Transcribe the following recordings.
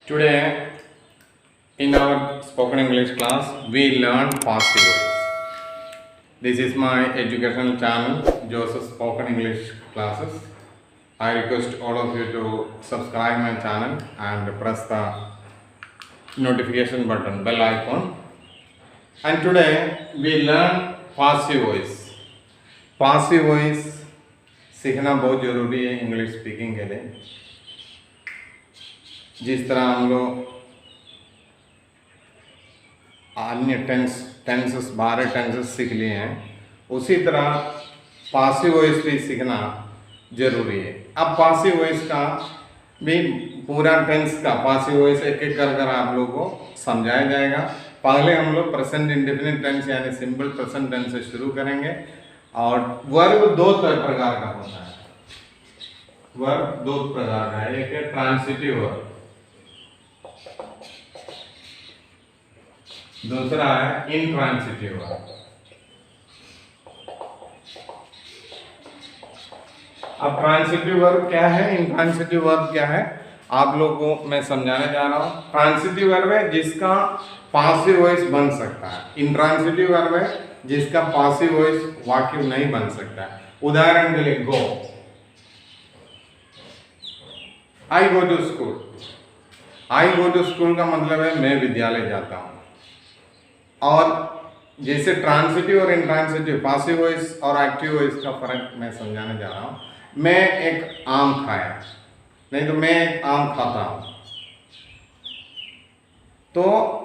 Today, in our spoken English class, we learn passive voice. This is my educational channel, Joseph Spoken English Classes. I request all of you to subscribe my channel and press the notification button, bell icon. And today, we learn passive voice. Passive voice सीखना बहुत ज़रूरी है English speaking के लिए। जिस तरह हम लोग अन्य टेंसेस 12 टेंसेस सीख लिए हैं, उसी तरह पासिव वॉइस भी सीखना जरूरी है। अब पासिव वॉइस का भी पूरा टेंस का पासिव वॉइस एक एक कर आप लोगों को समझाया जाएगा। पहले हम लोग प्रेजेंट इंडेफिनिट टेंस यानी सिंपल प्रेजेंट टेंस से शुरू करेंगे। और वर्ब दो प्रकार का होता है। वर्ब दो प्रकार का है, एक है ट्रांसिटिव वर्ब, दूसरा है इनट्रांसिटिव वर्ब। अब ट्रांसिटिव वर्ब क्या है, इनट्रांसिटिव वर्ब क्या है, आप लोगों को मैं समझाने जा रहा हूं। ट्रांसिटिव वर्ब है जिसका पासिव वॉइस बन सकता है। इनट्रांसिटिव वर्ब है जिसका पासिव वॉइस वाक्य नहीं बन सकता है। उदाहरण के लिए go, I go to school. I go to school का मतलब है मैं विद्यालय जाता हूं। और जैसे ट्रांसिटिव और इनट्रांसिटिव, पासिव वॉइस और एक्टिव वॉइस का फर्क मैं समझाने जा रहा हूं। मैं एक आम खाया, नहीं तो मैं एक आम खाता हूं, तो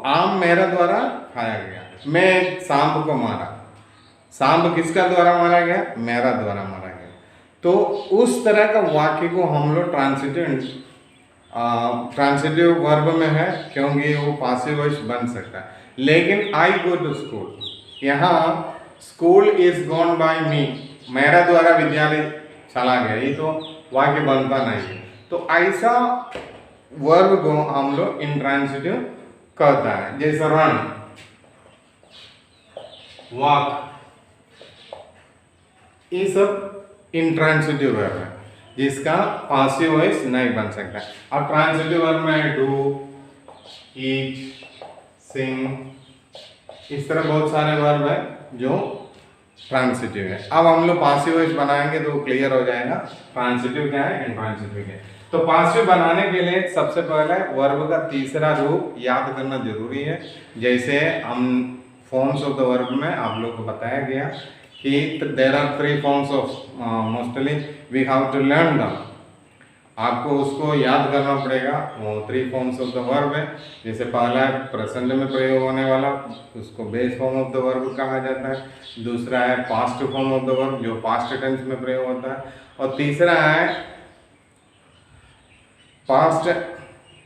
आम मेरा द्वारा खाया गया। मैं एक सांप को मारा, सांप किसका द्वारा मारा गया, मेरा द्वारा मारा गया। तो उस तरह का वाक्य को हम लोग ट्रांसिटिव वर्ब में है, क्योंकि वो पासिव वॉइस बन सकता है। लेकिन आई गो टू स्कूल, यहाँ स्कूल इज गॉन बाय मी, मेरा द्वारा विद्यालय चला गया, ये तो वाक्य बनता नहीं है। तो ऐसा वर्ब को हम लोग इनट्रांसिटिव कहता है। जैसे रन, वॉक, ये सब इनट्रांसिटिव वर्ब है जिसका पासिव वॉइस नहीं बन सकता। अब ट्रांसिटिव वर्ब में डू, ईट, सिंग, इस तरह बहुत सारे वर्ब है जो ट्रांसिटिव है। अब हम लोग पासिव वॉइस बनाएंगे तो क्लियर हो जाएगा ट्रांसिटिव क्या है, इनट्रांसिटिव क्या है। तो पासिव बनाने के लिए सबसे पहले वर्ब का तीसरा रूप याद करना जरूरी है। जैसे हम फॉर्म्स ऑफ द वर्ब में आप लोग को बताया गया कि there are 3 forms of mostly we have to learn them. आपको उसको याद करना पड़ेगा। वो 3 फॉर्म्स ऑफ द वर्ब है। जैसे पहला है प्रेजेंट में प्रयोग होने वाला, उसको base form of the verb कहा जाता है। दूसरा है past form of the verb जो पास्ट टेंस में प्रयोग होता है। और तीसरा है पास्ट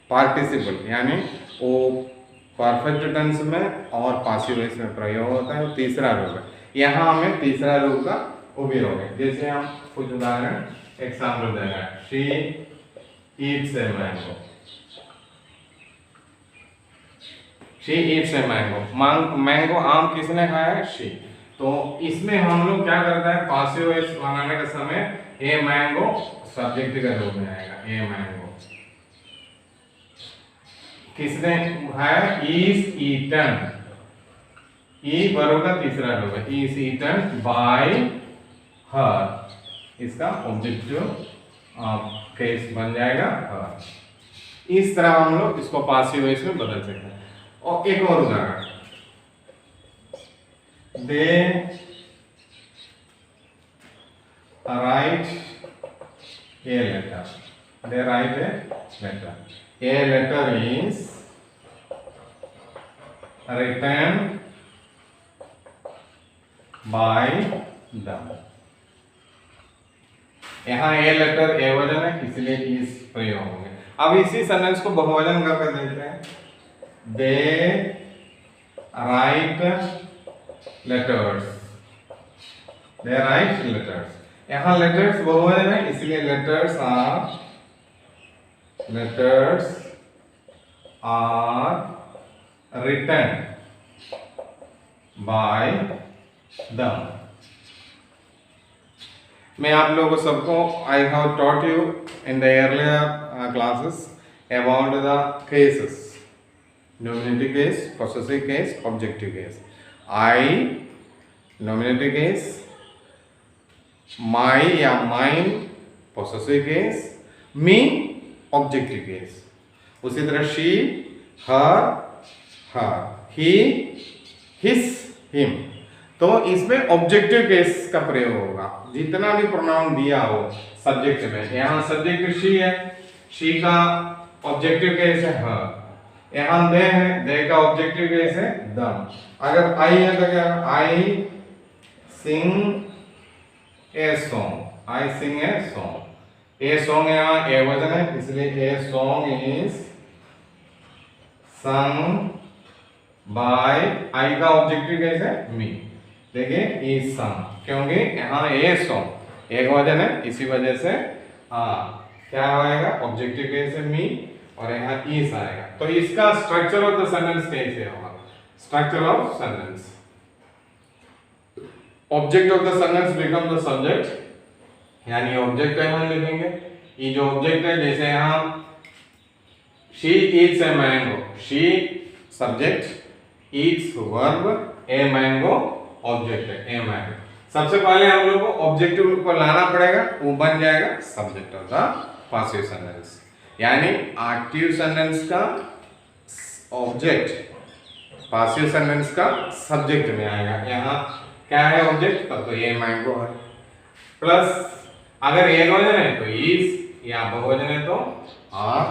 पार्टिसिपल, यानी वो परफेक्ट टेंस में और पासिव वॉइस में प्रयोग होता है। तीसरा रूप है, यहाँ हमें तीसरा रूप का उपयोग है। जैसे हम कुछ उदाहरण एग्जाम्पल दे रहे हैं। She Yeats a mango, she Yeats a mango, mango आम किसने खाया है, शी। तो इसमें हम लोग क्या करते हैं, पासिव वॉइस बनाने के समय ए मैंगो सब्जेक्ट के रूप में आएगा। ए मैंगो किसने खाया, इज ईटन, ई वर्ब का तीसरा रूप है, इज ईटन बाय हर, इसका ऑब्जेक्टिव केस बन जाएगा हर। इस तरह हम लोग इसको पासिव वॉइस में बदल सकते हैं। और एक और उदाहरण, they write a letter, they write a letter, a letter is written by them। यहाँ ए लेटर एवजन है, इसलिए इस प्रयोग होंगे। अब इसी सेंटेंस को बहुवचन करके देखते हैं। They write letters, they write letters. यहाँ लेटर्स बहुवचन है, इसलिए letters are written by them। मैं आप लोगों को सबको I have taught you in the earlier classes about the cases. Nominative case, possessive case, objective case. I, nominative case. My या mine, possessive case. Me, objective case. उसी तरह she, her, her. He, his, him. तो इसमें objective case का प्रयोग होगा। जितना भी प्रोनाउन दिया हो सब्जेक्ट में, यहाँ सब्जेक्ट शी है, शी का ऑब्जेक्टिव केस है हर। यहाँ दे है, दे का ऑब्जेक्टिव केस है दम। अगर आई है तो क्या, I sing a song, I sing a song. A song यहाँ ए वचन है, इसलिए a song is sung by, I का ऑब्जेक्टिव केस है मी। देखिए इज सम, क्योंकि यहाँ ए सॉन्ग एक वजन है, इसी वजह से क्या होएगा, ऑब्जेक्टिव केस है मी और यहाँ इज आएगा। तो इसका स्ट्रक्चर ऑफ द सेंटेंस कैसे होगा? Structure of sentence, object of the sentence become the subject, यानी ऑब्जेक्ट यहाँ लिखेंगे। ये जो ऑब्जेक्ट है, जैसे यहाँ she eats a mango, she subject, eats verb, a mango object है, ए मैंगो। सबसे पहले हम लोग को ऑब्जेक्टिव को लाना पड़ेगा, वो बन जाएगा subject of the passive sentence. यानी एक्टिव सेंटेंस का ऑब्जेक्ट पासिव सेंटेंस का सब्जेक्ट में आएगा। यहाँ क्या है ऑब्जेक्ट, तब तो ये मैंगो है। प्लस अगर एक वचन है तो इज, या बहुवचन है तो आर,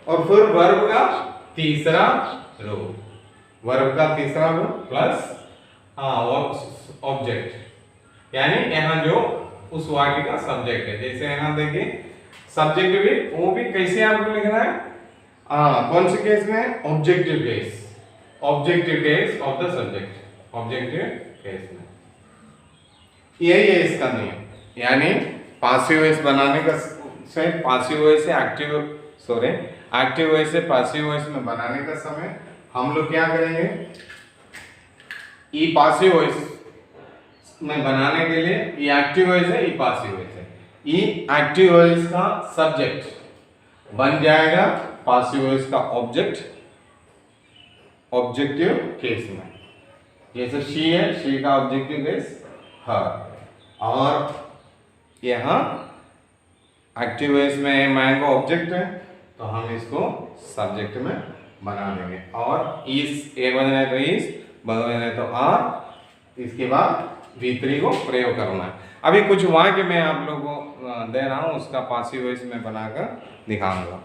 और फिर वर्ब का तीसरा रो, वर्ब का तीसरा रो प्लस ऑब्जेक्ट, यानी यहाँ जो उस वाक्य का सब्जेक्ट है। जैसे यहाँ देखिए सब्जेक्ट भी, वो भी कैसे आपको लिखना है, कौन से केस में, objective case, objective case of the subject, objective case में। यही है इसका नियम। यानी पासिव वॉइस बनाने का से, पासिव वॉइस से एक्टिव, सॉरी एक्टिव वॉइस से पासिव वॉइस में बनाने का समय हम लोग क्या करेंगे, ई पासिव वॉइस में बनाने के लिए ई एक्टिव वॉइस है, ई पासिव वॉइस है। ई एक्टिव वॉइस का सब्जेक्ट बन जाएगा पासिव वॉइस का ऑब्जेक्ट ऑब्जेक्टिव केस में। जैसे शी है, शी का ऑब्जेक्टिव केस हर, और यहाँ एक्टिव वॉइस में मैंगो ऑब्जेक्ट है, तो हम इसको सब्जेक्ट में बना देंगे। और इस एक वचन है तो इस, बहुवचन है तो आर, इसके बाद V3 को प्रयोग करना है। अभी कुछ वाक्य मैं आप लोगों को दे रहा हूँ, उसका पासिव वॉइस में बनाकर दिखाऊंगा।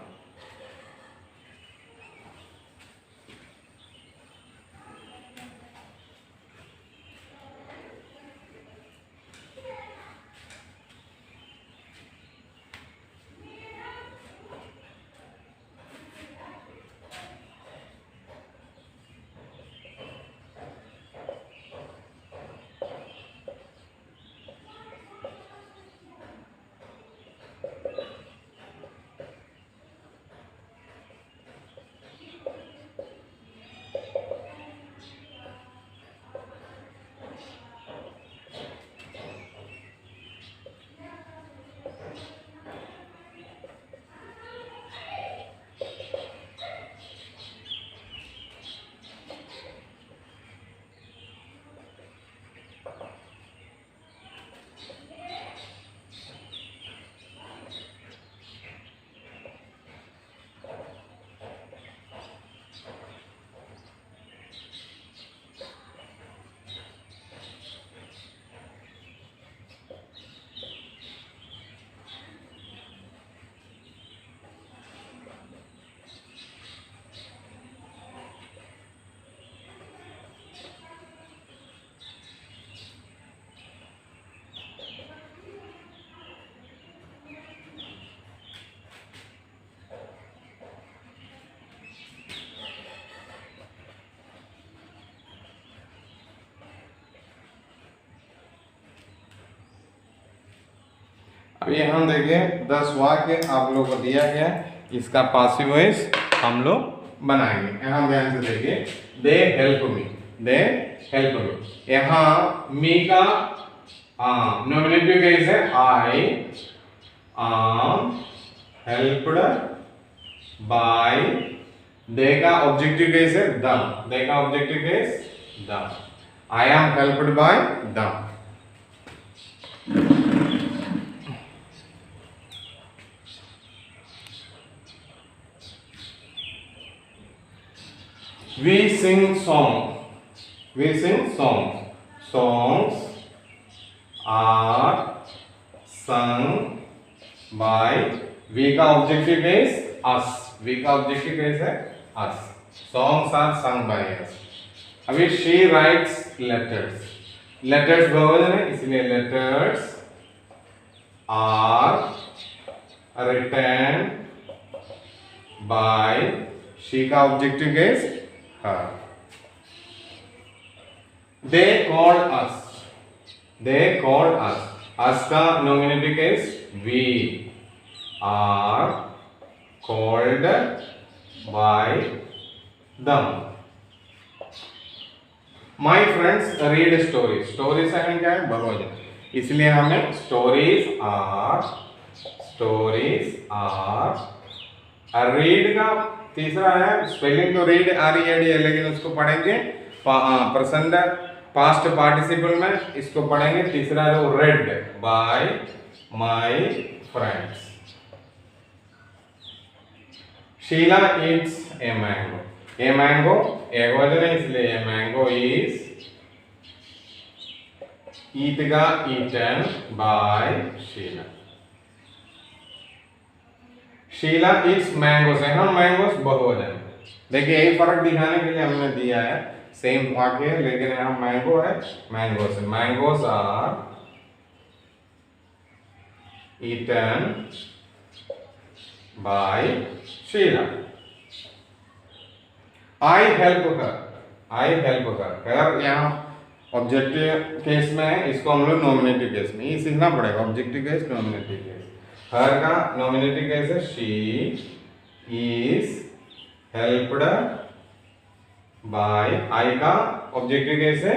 अब यहाँ देखिए 10 वाक्य आप लोगों को दिया गया, इसका पासिव वॉइस हम लोग बनाएंगे। यहाँ ध्यान से देखिए, they help me, they help me. यहाँ मी का नॉमिनेटिव केस है, आई आम हेल्प्ड बाय, दे का ऑब्जेक्टिव केस है दम, दे का ऑब्जेक्टिव केस दम, आई एम हेल्प्ड बाय दम। We sing song. We sing songs. Songs are sung by, we का ऑब्जेक्टिव केस us, we का ऑब्जेक्टिव केस है us. Songs are sung by us. अभी she writes letters. Letters बहुवचन है इसलिए letters are written by, she का objective case her. They called us. They called us. Us का nominative case we are called by them. My friends read stories. Stories second क्या है बहुवचन, इसलिए हमें stories are read का तीसरा है स्पेलिंग तो रीड READ है लेकिन उसको पढ़ेंगे प्रेजेंट पास्ट पार्टिसिपल में, इसको पढ़ेंगे तीसरा है read by my friends. Sheela eats a mango, a mango एक वजन है इसलिए ए मैंगो इज ईट का eaten by Sheela. Sheela eats mangoes है, हम मैंगोस बहुवचन। देखिए यही फर्क दिखाने के लिए हमने दिया है, सेम वाक्य है लेकिन यहाँ मैंगो है मैंगोस है। Mangoes are eaten by Sheela. I help her, I help her, अगर यहाँ ऑब्जेक्टिव केस में है इसको हम लोग नॉमिनेटिव केस में ये सीखना पड़ेगा। Objective case nominative case, her का नॉमिनेटिव केस है she is helped by, I का ऑब्जेक्टिव केस है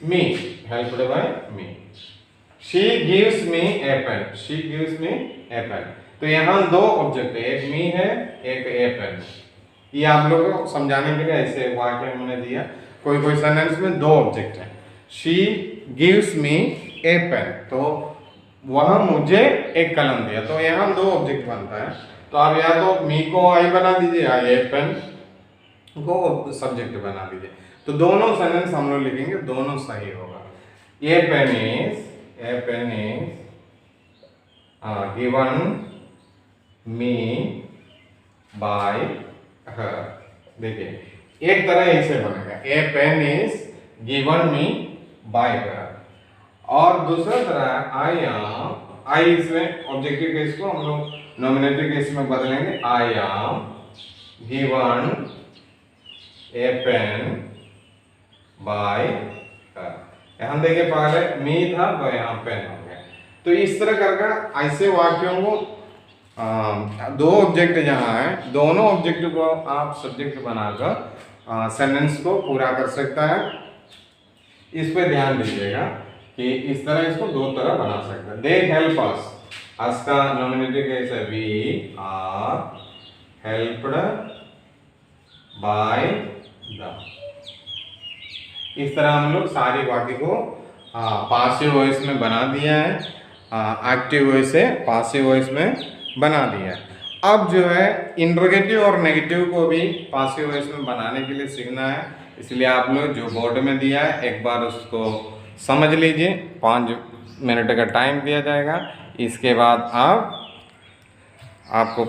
me, helped by me. She gives me a pen, she gives me a pen. तो यहाँ दो ऑब्जेक्ट है, एक मी है एक ए पेन। ये आप लोगों को समझाने के लिए ऐसे वाक्य हमने दिया। कोई कोई सेंटेंस में दो ऑब्जेक्ट है, she gives me a pen तो वह मुझे एक कलम दिया, तो यहाँ दो ऑब्जेक्ट बनता है। तो आप या तो मी को आई बना दीजिए या ए पेन को सब्जेक्ट बना दीजिए, तो दोनों सेंटेंस हम लोग लिखेंगे, दोनों सही होगा। A pen is given me by her. देखिए एक तरह ऐसे बनेगा, a pen is given me by her, और दूसरा तरह आई एम, आई इसमें ऑब्जेक्टिव केस को हम लोग नॉमिनेटिव केस में बदलेंगे। I am given a pen by her. यहाँ देखिए पहले मी था तो यहाँ पेन हो गया। तो इस तरह करके ऐसे वाक्यों को दो ऑब्जेक्ट जहाँ है दोनों ऑब्जेक्ट को आप सब्जेक्ट बनाकर सेंटेंस को पूरा कर सकता है। इस पे ध्यान दीजिएगा कि इस तरह इसको दो तरह बना सकते हैं। दे हेल्प अस, अस का नॉमिनेटिव केस है we are helped by the. इस तरह हम लोग सारी वाक्य को पासिव वॉइस में बना दिया है, एक्टिव वॉइस से पासिव वॉइस में बना दिया है। अब जो है इंट्रोगेटिव और नेगेटिव को भी पासिव वॉइस में बनाने के लिए सीखना है, इसलिए आप लोग जो बोर्ड में दिया है एक बार उसको समझ लीजिए। 5 मिनट का टाइम दिया जाएगा, इसके बाद आपको